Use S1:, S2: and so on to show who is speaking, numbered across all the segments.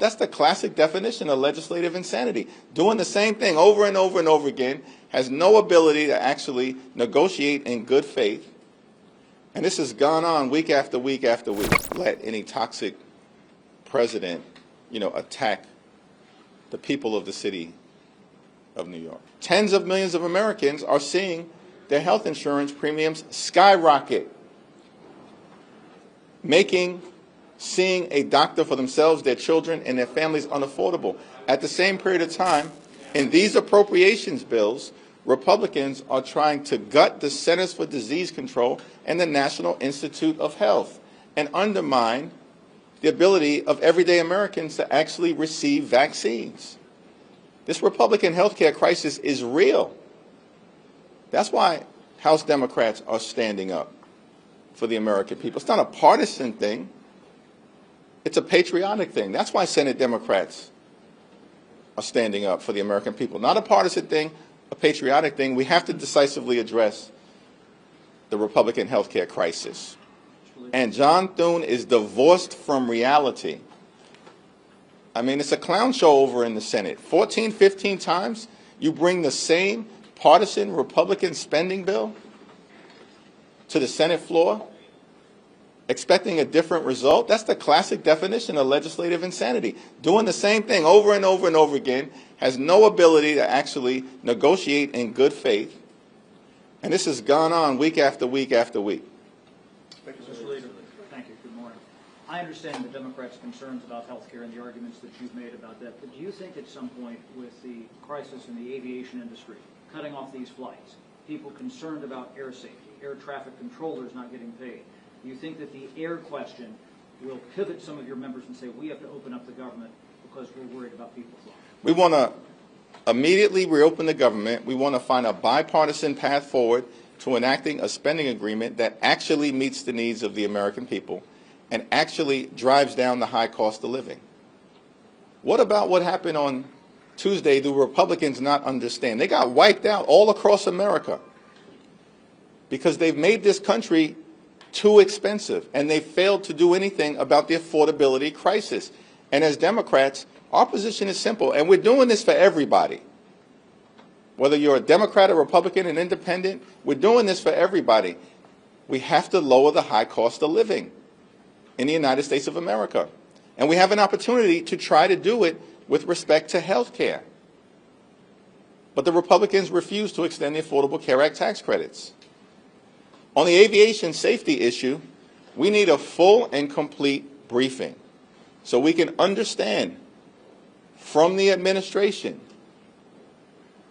S1: That's the classic definition of legislative insanity. Doing the same thing over and over and over again, has no ability to actually negotiate in good faith. And this has gone on week after week after week. Let any toxic president, attack the people of the city of New York. Tens of millions of Americans are seeing their health insurance premiums skyrocket, making seeing a doctor for themselves, their children, and their families unaffordable. At the same period of time, in these appropriations bills, Republicans are trying to gut the Centers for Disease Control and the National Institute of Health and undermine the ability of everyday Americans to actually receive vaccines. This Republican health care crisis is real. That's why House Democrats are standing up for the American people. It's not a partisan thing. It's a patriotic thing. That's why Senate Democrats are standing up for the American people. Not a partisan thing, a patriotic thing. We have to decisively address the Republican health care crisis. And John Thune is divorced from reality. I mean, it's a clown show over in the Senate. 14, 15 times you bring the same partisan Republican spending bill to the Senate floor, expecting a different result. That's the classic definition of legislative insanity. Doing the same thing over and over and over again, has no ability to actually negotiate in good faith. And this has gone on week after week after week.
S2: Mr. Leader, thank you. Good morning. I understand the Democrats' concerns about health care and the arguments that you've made about that, but do you think at some point with the crisis in the aviation industry, cutting off these flights, people concerned about air safety, air traffic controllers not getting paid, do you think that the air question will pivot some of your members and say we have to open up the government because we're worried about people flying?
S1: We want to immediately reopen the government. We want to find a bipartisan path forward to enacting a spending agreement that actually meets the needs of the American people and actually drives down the high cost of living. What about what happened on Tuesday? Do Republicans not understand? They got wiped out all across America because they've made this country too expensive, and they failed to do anything about the affordability crisis. And as Democrats, our position is simple, and we're doing this for everybody. Whether you're a Democrat, a Republican, an independent, we're doing this for everybody. We have to lower the high cost of living in the United States of America. And we have an opportunity to try to do it with respect to health care. But the Republicans refuse to extend the Affordable Care Act tax credits. On the aviation safety issue, we need a full and complete briefing so we can understand from the administration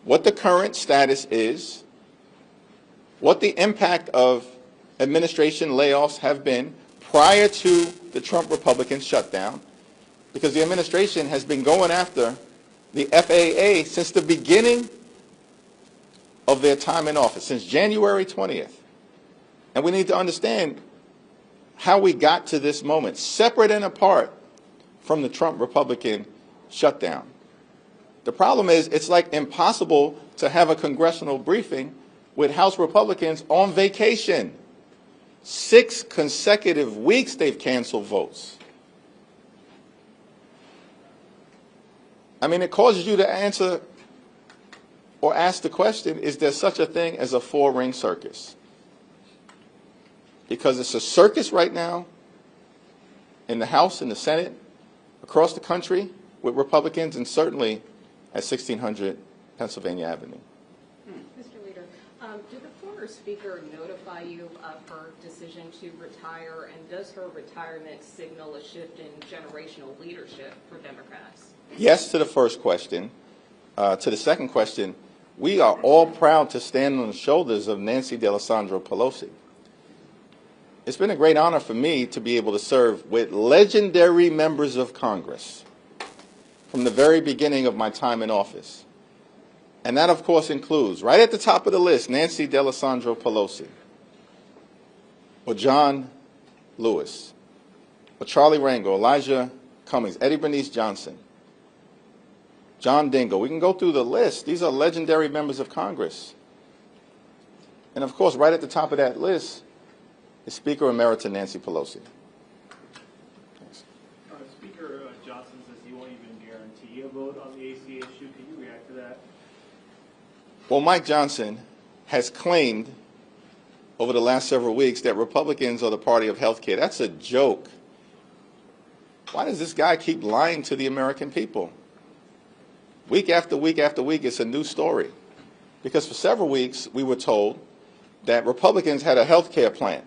S1: what the current status is, what the impact of administration layoffs have been prior to the Trump Republican shutdown, because the administration has been going after the FAA since the beginning of their time in office, since January 20th. And we need to understand how we got to this moment, separate and apart from the Trump Republican shutdown. The problem is it's like impossible to have a congressional briefing with House Republicans on vacation. 6 consecutive weeks they've canceled votes. I mean, it causes you to answer or ask the question, is there such a thing as a 4-ring circus? Because it's a circus right now in the House, in the Senate, across the country with Republicans, and certainly at 1600 Pennsylvania Avenue.
S3: Mr. Leader, did the former Speaker notify you of her decision to retire, and does her retirement signal a shift in generational leadership for Democrats?
S1: Yes to the first question. To the second question, we are all proud to stand on the shoulders of Nancy Pelosi. It's been a great honor for me to be able to serve with legendary members of Congress from the very beginning of my time in office. And that, of course, includes, right at the top of the list, Nancy Pelosi, or John Lewis, or Charlie Rangel, Elijah Cummings, Eddie Bernice Johnson, John Dingell. We can go through the list. These are legendary members of Congress. And, of course, right at the top of that list is Speaker Emerita Nancy Pelosi.
S4: Speaker Johnson says you guarantee a vote on the ACA issue. Can you react to that?
S1: Well, Mike Johnson has claimed over the last several weeks that Republicans are the party of health care. That's a joke. Why does this guy keep lying to the American people? Week after week after week, it's a new story. Because for several weeks, we were told that Republicans had a health care plan,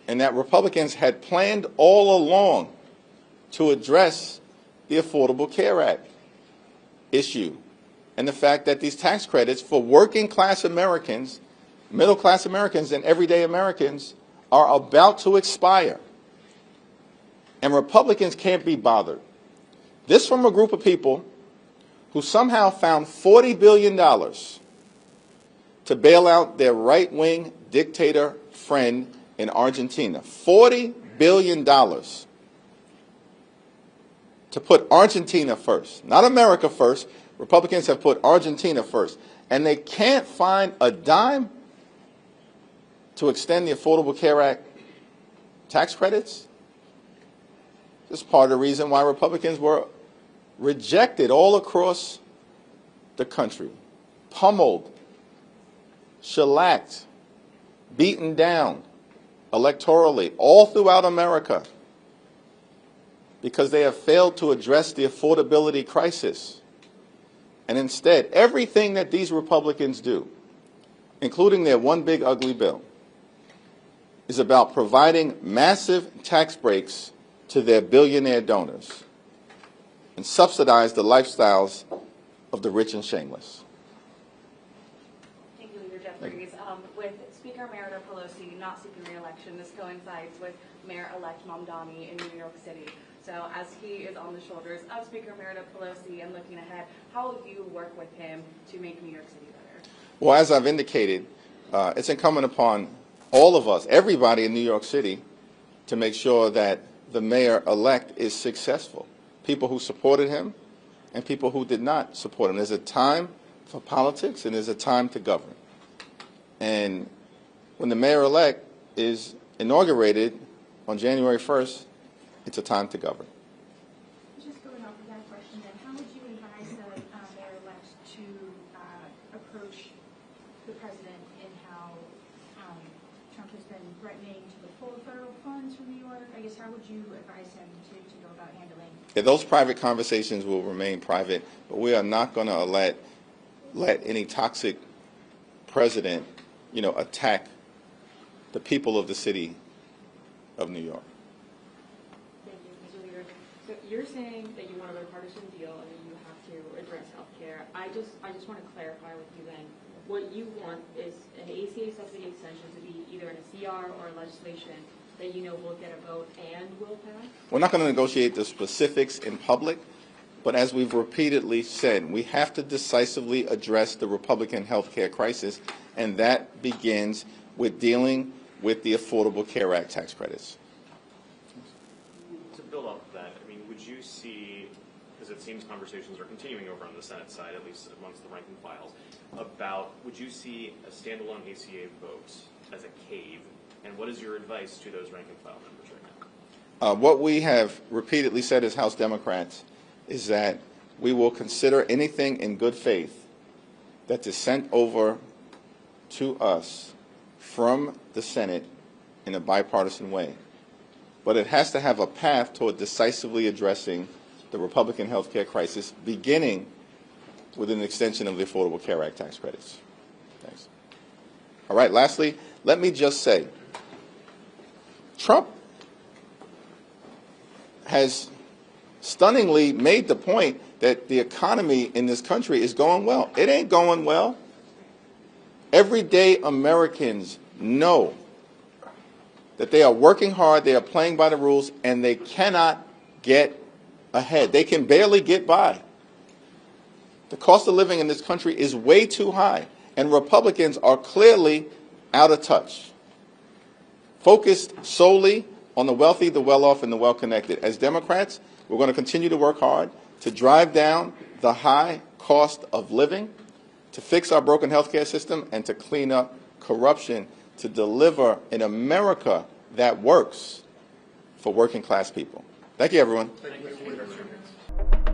S1: and that Republicans had planned all along to address the Affordable Care Act issue and the fact that these tax credits for working class Americans, middle class Americans, and everyday Americans are about to expire. And Republicans can't be bothered. This from a group of people who somehow found $40 billion to bail out their right-wing dictator friend in Argentina. $40 billion to put Argentina first. Not America first. Republicans have put Argentina first. And they can't find a dime to extend the Affordable Care Act tax credits. This is part of the reason why Republicans were rejected all across the country, pummeled, shellacked, beaten down electorally all throughout America because they have failed to address the affordability crisis. And instead, everything that these Republicans do, including their one big ugly bill, is about providing massive tax breaks to their billionaire donors and subsidize the lifestyles of the rich and shameless.
S5: Thank you, Leader Jeffries. With Speaker Emeritus Pelosi not seeking re-election, this coincides with Mayor-elect Mamdani in New York City. So as he is on the shoulders of Speaker Emeritus Pelosi and looking ahead, how will you work with him to make New York City better?
S1: Well, as I've indicated, it's incumbent upon all of us, everybody in New York City, to make sure that the mayor-elect is successful. People who supported him and people who did not support him. There's a time for politics and there's a time to govern. And when the mayor-elect is inaugurated on January 1st, it's a time to govern.
S6: Just going off of that question then, how would you advise the mayor-elect to approach the president in how Trump has been threatening to withhold federal funds from New York? I guess how would you advise him to go about handling?
S1: Yeah, those private conversations will remain private, but we are not going to let any toxic president, attack the people of the city of New York.
S7: Thank you, Mr. Leader. So you're saying that you want a bipartisan deal and that you have to address health care. I just want to clarify with you then. What you want is an ACA subsidy extension to be either in a CR or legislation that will get a vote and will pass?
S1: We're not going to negotiate the specifics in public, but as we've repeatedly said, we have to decisively address the Republican health care crisis, and that begins with dealing with the Affordable Care Act tax credits.
S8: To build off of that, would you see, because it seems conversations are continuing over on the Senate side, at least amongst the rank and files, would you see a standalone ACA vote as a cave? And what is your advice to those rank and file members right now?
S1: What we have repeatedly said as House Democrats is that we will consider anything in good faith that is sent over to us from the Senate in a bipartisan way. But it has to have a path toward decisively addressing the Republican health care crisis, beginning with an extension of the Affordable Care Act tax credits. Thanks. All right, lastly, let me just say, Trump has stunningly made the point that the economy in this country is going well. It ain't going well. Everyday Americans know that they are working hard, they are playing by the rules, and they cannot get ahead. They can barely get by. The cost of living in this country is way too high, and Republicans are clearly out of touch, focused solely on the wealthy, the well-off, and the well-connected. As Democrats, we're going to continue to work hard to drive down the high cost of living, to fix our broken healthcare system, and to clean up corruption, to deliver an America that works for working class people. Thank you, everyone.
S4: Thank you, Mr. Leader.